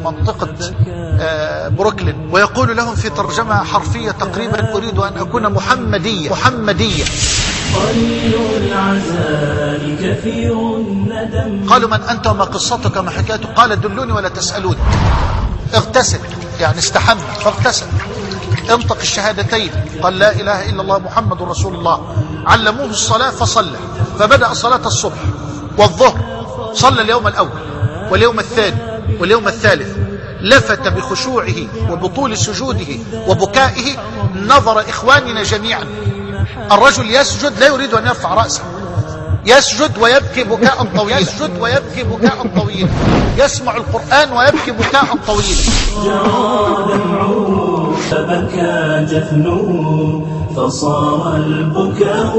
منطقة بروكلين، ويقول لهم في ترجمة حرفية تقريبا: أريد أن أكون محمدية. قالوا: من أنت وما قصتك وما حكايتك؟ قال: دلوني ولا تسألوني. اغتسل، يعني استحمى فاغتسل. انطق الشهادتين، قال: لا إله إلا الله محمد رسول الله. علموه الصلاة فصلى، فبدأ صلاة الصبح والظهر، صلى اليوم الأول واليوم الثاني واليوم الثالث، لفت بخشوعه وبطول سجوده وبكائه نظر إخواننا جميعا. الرجل يسجد لا يريد أن يرفع رأسه، يسجد ويبكي بكاء طويلا، يسمع القرآن ويبكي بكاء طويلا. جرى دمعه فبكى جفنه، فصار البكاء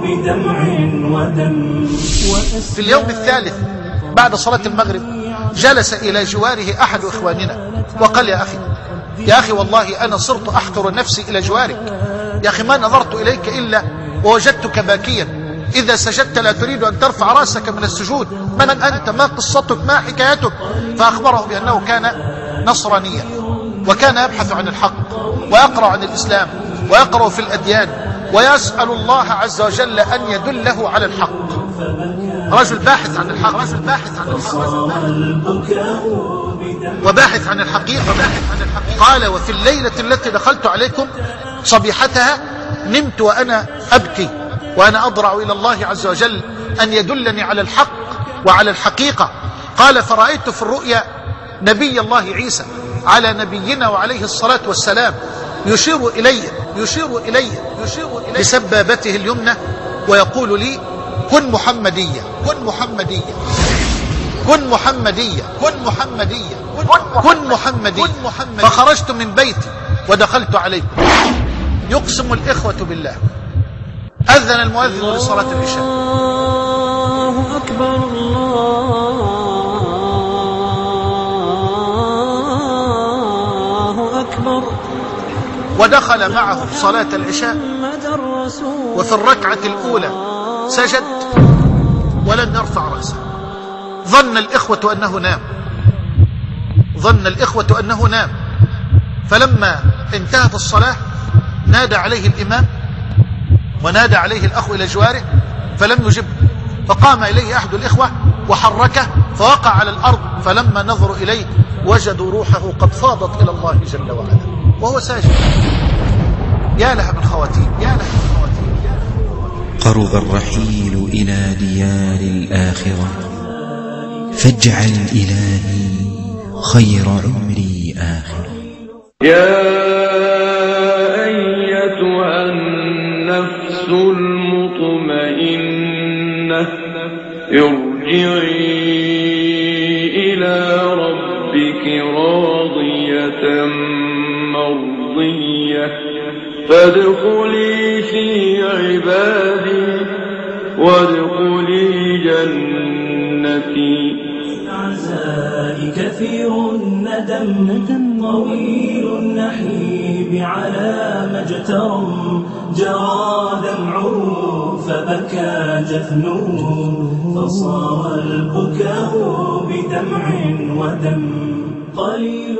بدمع ودم. في اليوم الثالث بعد صلاة المغرب جلس إلى جواره أحد إخواننا وقال: يا أخي والله أنا صرت أحقر نفسي إلى جوارك. يا أخي ما نظرت إليك إلا ووجدتك باكيا. إذا سجدت لا تريد أن ترفع رأسك من السجود. من أنت؟ ما قصتك؟ ما حكايتك؟ فأخبره بأنه كان نصرانيا، وكان يبحث عن الحق ويقرأ عن الإسلام ويقرأ في الأديان ويسأل الله عز وجل أن يدله على الحق. رجل باحث عن الحق، وباحث عن الحقيقة. قال: وفي الليلة التي دخلت عليكم صبيحتها نمت وأنا أبكي وأنا أضرع إلى الله عز وجل أن يدلني على الحق وعلى الحقيقة. قال: فرأيت في الرؤيا نبي الله عيسى على نبينا وعليه الصلاة والسلام يشير إلي بسبابته اليمنى ويقول لي: كن محمدية. فخرجت من بيتي ودخلت عليكم. يقسم الإخوة بالله أذن المؤذن لصلاة العشاء. الله أكبر، الله أكبر. ودخل معه صلاة العشاء، وفي الركعة الأولى سجد ولم يرفع رأسه. ظن الإخوة أنه نام، فلما انتهت الصلاة نادى عليه الإمام ونادى عليه الأخ إلى جواره فلم يجب، فقام إليه أحد الإخوة وحركه فوقع على الأرض، فلما نظروا إليه وجدوا روحه قد فاضت إلى الله جل وعلا وهو ساجد. يا لها من خواتيم. قرب الرحيل إلى ديار الآخرة، فاجعل إلهي خير عمري آخرة. يا أيتها النفس المطمئنة ارجعي إلى ربك راضية مرضية فادخلي في عبادي وادخلي جنتي. العزاء كثير الندم طويل النحيب على ما اجترم، جرى دمعه فبكى جفنه، فصار البكاء بدمع ودم. قليل